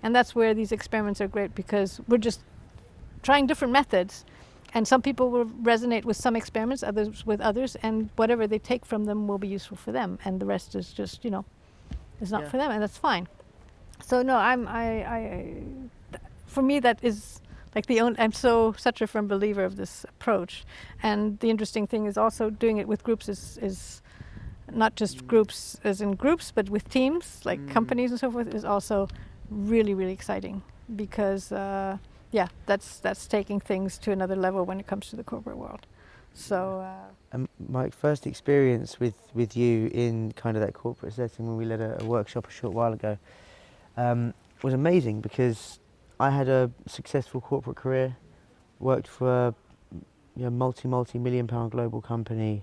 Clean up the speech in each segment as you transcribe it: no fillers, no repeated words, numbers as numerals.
And that's where these experiments are great, because we're just trying different methods, and some people will resonate with some experiments, others with others, and whatever they take from them will be useful for them, and the rest is just, is not for them, and that's fine. So no, for me that is like I'm such a firm believer of this approach. And the interesting thing is also doing it with groups is not just groups as in groups, but with teams, like companies and so forth, is also really, really exciting, because that's taking things to another level when it comes to the corporate world. So my first experience with you in kind of that corporate setting, when we led a workshop a short while ago, was amazing, because I had a successful corporate career, worked for a multi-million pound global company,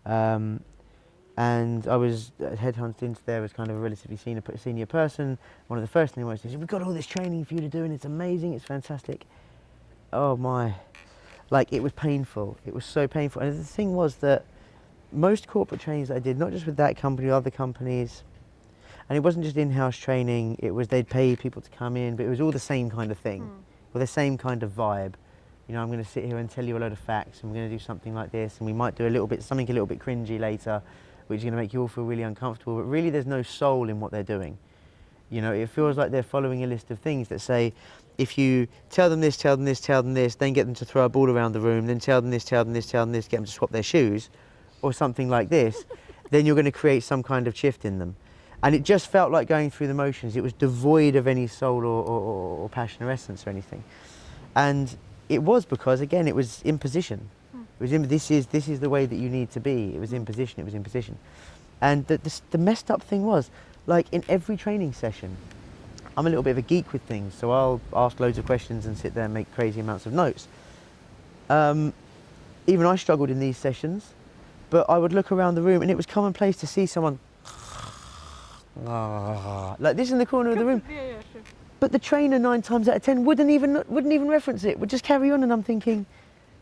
and I was headhunted into there as kind of a relatively senior person. One of the first things I said, we've got all this training for you to do, and it's amazing, it's fantastic. Oh my, like, it was painful. It was so painful. And the thing was that most corporate trainings that I did, not just with that company, other companies, and it wasn't just in-house training, it was they'd pay people to come in, but it was all the same kind of thing, or the same kind of vibe. I'm going to sit here and tell you a load of facts, and we're going to do something like this, and we might do something a little bit cringy later, which is going to make you all feel really uncomfortable, but really there's no soul in what they're doing. It feels like they're following a list of things that say, if you tell them this, tell them this, tell them this, then get them to throw a ball around the room, then tell them this, tell them this, tell them this, get them to swap their shoes, or something like this, then you're going to create some kind of shift in them. And it just felt like going through the motions. It was devoid of any soul or passion or essence or anything. And it was because, again, it was imposition. It was this is the way that you need to be. It was imposition. It was imposition. And the messed up thing was, like, in every training session, I'm a little bit of a geek with things, so I'll ask loads of questions and sit there and make crazy amounts of notes. Even I struggled in these sessions, but I would look around the room, and it was commonplace to see someone like this in the corner of the room. Yeah, sure. But the trainer 9 times out of 10 wouldn't even reference it, would just carry on, and I'm thinking,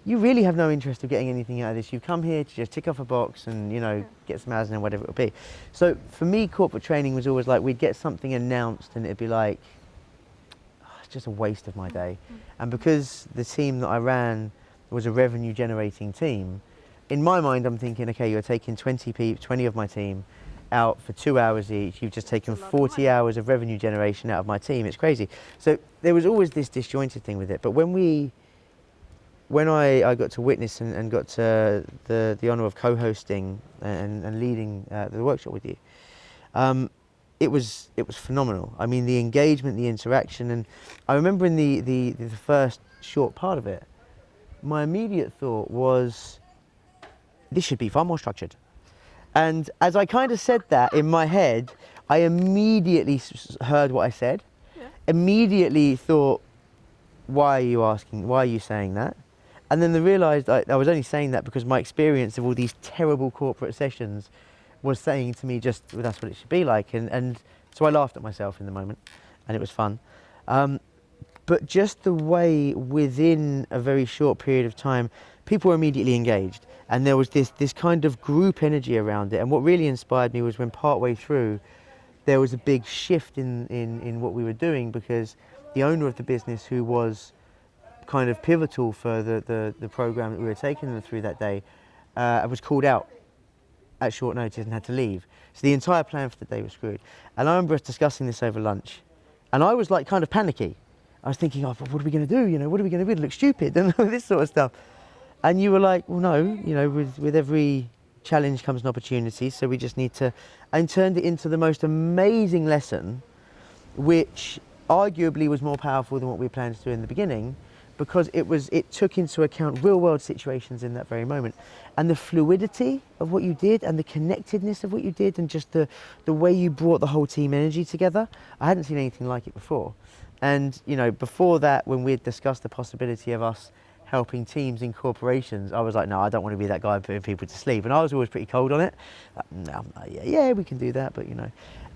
you really have no interest of getting anything out of this. You've come here to just tick off a box and, get some hours and whatever it would be. So for me, corporate training was always like, we'd get something announced and it'd be like, it's just a waste of my day. And because the team that I ran was a revenue generating team, in my mind I'm thinking, okay, you're taking 20 of my team out for 2 hours each. You've just taken 40 hours of revenue generation out of my team. It's crazy. So there was always this disjointed thing with it. But when I got to witness and got to the honour of co-hosting and leading the workshop with you, it was phenomenal. I mean, the engagement, the interaction, and I remember in the first short part of it, my immediate thought was, this should be far more structured. And as I kind of said that in my head, I immediately heard what I said, immediately thought, why are you saying that? And then I realised I was only saying that because my experience of all these terrible corporate sessions was saying to me just, well, that's what it should be like. And so I laughed at myself in the moment, and it was fun. But just the way within a very short period of time, people were immediately engaged. And there was this kind of group energy around it. And what really inspired me was when partway through, there was a big shift in what we were doing, because the owner of the business, who was kind of pivotal for the program that we were taking them through that day, was called out at short notice and had to leave. So the entire plan for the day was screwed. And I remember us discussing this over lunch, and I was like kind of panicky. I was thinking, what are we going to do? What are we going to do? It looks stupid and all this sort of stuff. And you were like, well, no, with every challenge comes an opportunity, so we just need to, and turned it into the most amazing lesson, which arguably was more powerful than what we planned to do in the beginning, because it took into account real world situations in that very moment. And the fluidity of what you did, and the connectedness of what you did, and just the way you brought the whole team energy together, I hadn't seen anything like it before. And before that, when we had discussed the possibility of us helping teams in corporations, I was like, no, I don't want to be that guy putting people to sleep. And I was always pretty cold on it. No, yeah, we can do that, but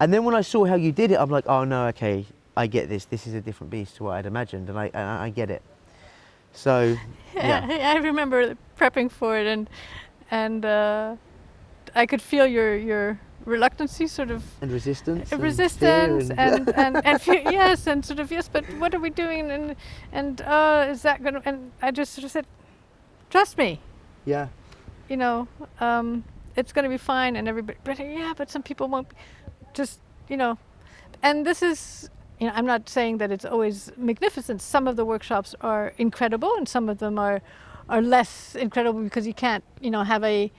And then when I saw how you did it, I'm like, oh no, okay, I get this. This is a different beast to what I'd imagined, and I get it. So, yeah. I remember prepping for it, and I could feel your reluctancy, sort of And resistance. resistance And, and fear, yes, and sort of yes, but what are we doing? And is that going to? And I just sort of said, trust me, yeah. you know, it's going to be fine, and everybody. But yeah, but some people won't. Just and this is. I'm not saying that it's always magnificent. Some of the workshops are incredible, and some of them are less incredible because you can't, have a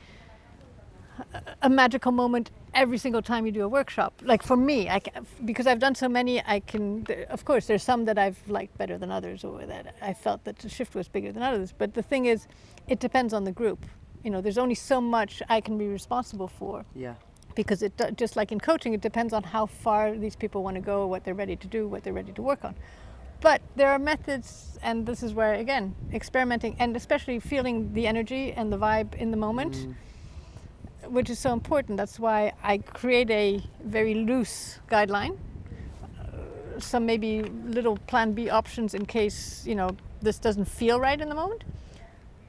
magical moment every single time you do a workshop. Like for me, because I've done so many, I can. Of course, there's some that I've liked better than others, or that I felt that the shift was bigger than others. But the thing is, it depends on the group. There's only so much I can be responsible for. Yeah. Because just like in coaching, it depends on how far these people want to go, what they're ready to do, what they're ready to work on. But there are methods, and this is where, again, experimenting and especially feeling the energy and the vibe in the moment, which is so important. That's why I create a very loose guideline, some maybe little plan B options in case, this doesn't feel right in the moment,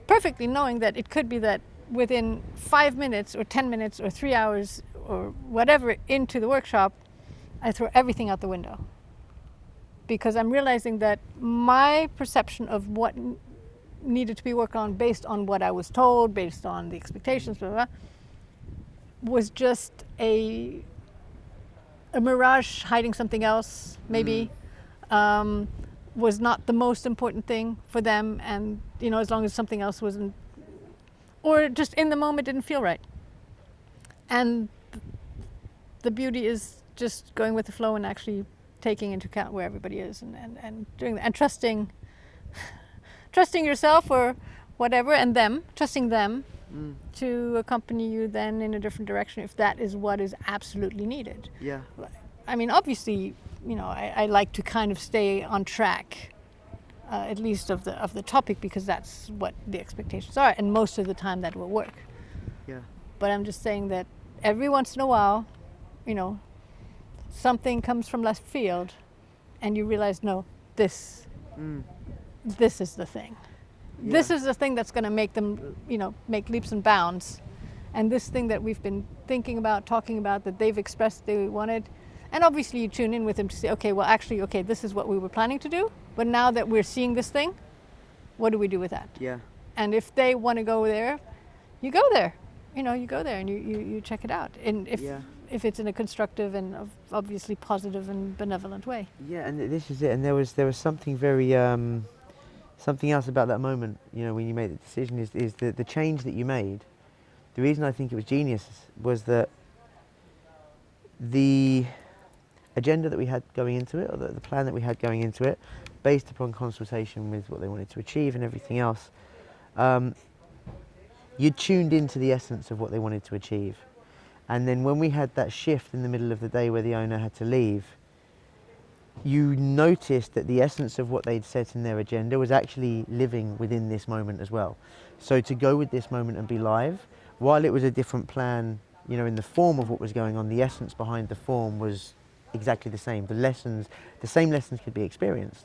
perfectly knowing that it could be that within 5 minutes or 10 minutes or 3 hours or whatever into the workshop, I throw everything out the window. Because I'm realizing that my perception of what needed to be worked on based on what I was told, based on the expectations, blah, blah, blah, was just a mirage hiding something else, maybe, was not the most important thing for them. And, as long as something else wasn't, or just in the moment didn't feel right. And the beauty is just going with the flow and actually taking into account where everybody is and doing that and trusting yourself or whatever, and trusting them to accompany you then in a different direction if that is what is absolutely needed. Yeah. I mean, obviously, I like to kind of stay on track, at least of the topic, because that's what the expectations are, and most of the time that will work. Yeah. But I'm just saying that every once in a while, something comes from left field, and you realize, no, this is the thing. Yeah. This is the thing that's going to make them, make leaps and bounds. And this thing that we've been thinking about, talking about, that they've expressed they wanted. And obviously you tune in with them to say, okay, well, actually, this is what we were planning to do. But now that we're seeing this thing, what do we do with that? Yeah. And if they want to go there, you go there. You go there and you check it out. And if it's in a constructive and obviously positive and benevolent way. Yeah, and this is it. And there was something very, something else about that moment, when you made the decision is the change that you made. The reason I think it was genius was that the agenda that we had going into it, or the plan that we had going into it, based upon consultation with what they wanted to achieve and everything else, you tuned into the essence of what they wanted to achieve. And then when we had that shift in the middle of the day where the owner had to leave, you noticed that the essence of what they'd set in their agenda was actually living within this moment as well. So to go with this moment and be live, while it was a different plan, in the form of what was going on, the essence behind the form was exactly the same. The same lessons could be experienced.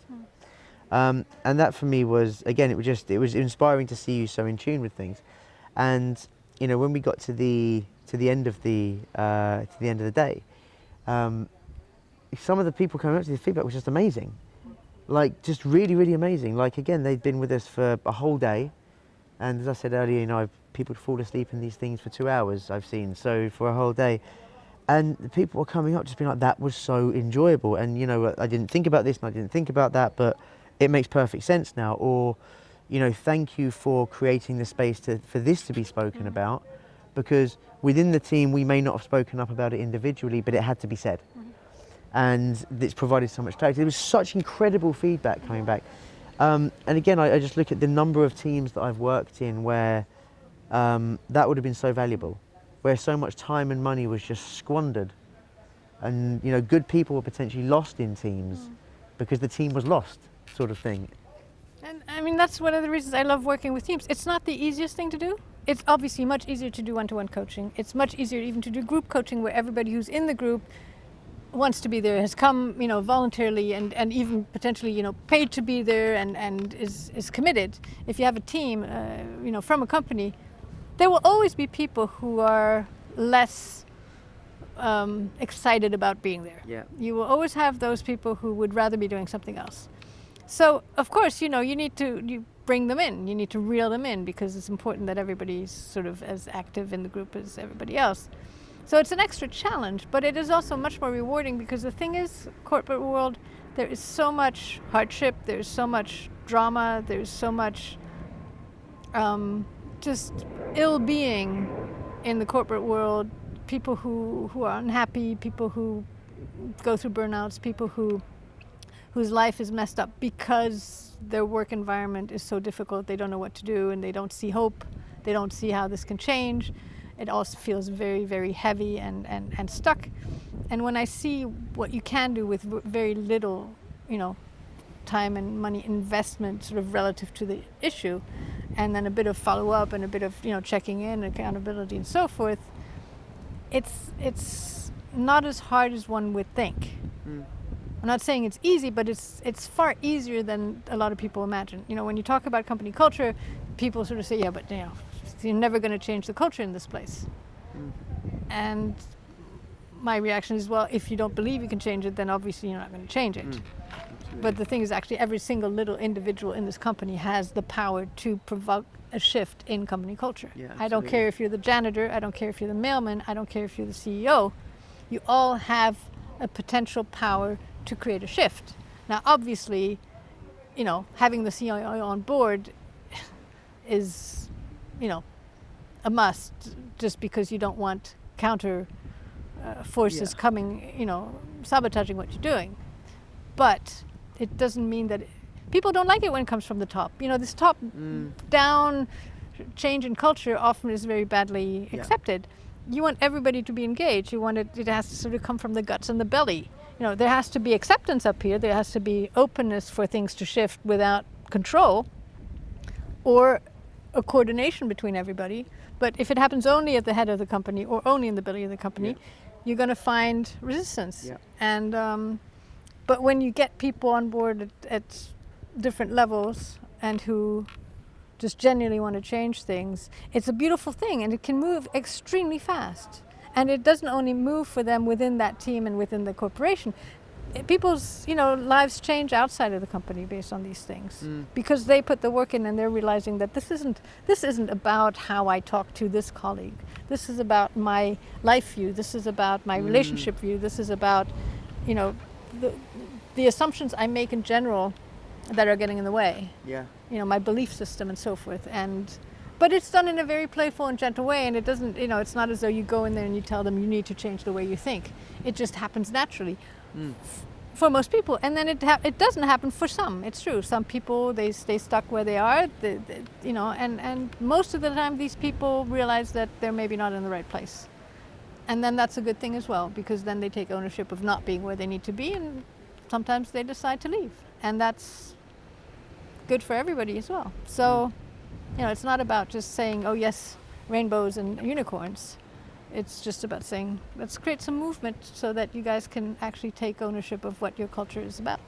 And that for me was, again, it was inspiring to see you so in tune with things. And when we got to the end of the day, some of the people coming up to the feedback was just amazing, like just really, really amazing. Like again, they'd been with us for a whole day, and as I said earlier, people fall asleep in these things for 2 hours. I've seen, so for a whole day. And the people were coming up just being like, that was so enjoyable. And, I didn't think about this and I didn't think about that, but it makes perfect sense now. Or, thank you for creating the space for this to be spoken about, because within the team, we may not have spoken up about it individually, but it had to be said. And it's provided so much clarity. There was such incredible feedback coming back. And again, I just look at the number of teams that I've worked in where that would have been so valuable, where so much time and money was just squandered, and good people were potentially lost in teams because the team was lost, sort of thing. And I mean, that's one of the reasons I love working with teams. It's not the easiest thing to do. It's obviously much easier to do one-to-one coaching. It's much easier even to do group coaching, where everybody who's in the group wants to be there, has come, voluntarily and even potentially, paid to be there and is committed. If you have a team, from a company, there will always be people who are less excited about being there. Yeah. You will always have those people who would rather be doing something else. So, of course, you need to bring them in. You need to reel them in because it's important that everybody's sort of as active in the group as everybody else. So it's an extra challenge, but it is also much more rewarding because the thing is, corporate world, there is so much hardship, there's so much drama, there's so much just ill-being in the corporate world, people who are unhappy, people who go through burnouts, people whose life is messed up because their work environment is so difficult, they don't know what to do and they don't see hope, they don't see how this can change. It also feels very, very heavy and stuck. And when I see what you can do with very little, time and money investment sort of relative to the issue, and then a bit of follow-up and a bit of, checking in, accountability and so forth, it's not as hard as one would think. I'm not saying it's easy, but it's far easier than a lot of people imagine. When you talk about company culture, people sort of say, yeah, but you're never going to change the culture in this place. And my reaction is, well, if you don't believe you can change it, then obviously you're not going to change it. But the thing is, actually, every single little individual in this company has the power to provoke a shift in company culture. Yeah, I don't care if you're the janitor, I don't care if you're the mailman, I don't care if you're the CEO. You all have a potential power to create a shift. Now, obviously, having the CEO on board is, a must, just because you don't want counter forces coming, sabotaging what you're doing. But it doesn't mean that people don't like it when it comes from the top. This top down change in culture often is very badly accepted. You want everybody to be engaged. You want it has to sort of come from the guts and the belly. There has to be acceptance up here. There has to be openness for things to shift without control or a coordination between everybody. But if it happens only at the head of the company or only in the belly of the company, you're going to find resistance. Yeah. And but when you get people on board at different levels and who just genuinely want to change things, it's a beautiful thing, and it can move extremely fast. And it doesn't only move for them within that team and within the corporation. People's lives change outside of the company based on these things because they put the work in and they're realizing that this isn't about how I talk to this colleague. This is about my life view. This is about my relationship view. This is about the assumptions I make in general that are getting in the way. Yeah. My belief system and so forth. But it's done in a very playful and gentle way, and it doesn't, it's not as though you go in there and you tell them you need to change the way you think. It just happens naturally for most people, and then it doesn't happen for some. It's true. Some people, they stay stuck where they are, and most of the time these people realize that they're maybe not in the right place. And then that's a good thing as well, because then they take ownership of not being where they need to be, and sometimes they decide to leave, and that's good for everybody as well. So, it's not about just saying, oh yes, rainbows and unicorns. It's just about saying, let's create some movement so that you guys can actually take ownership of what your culture is about.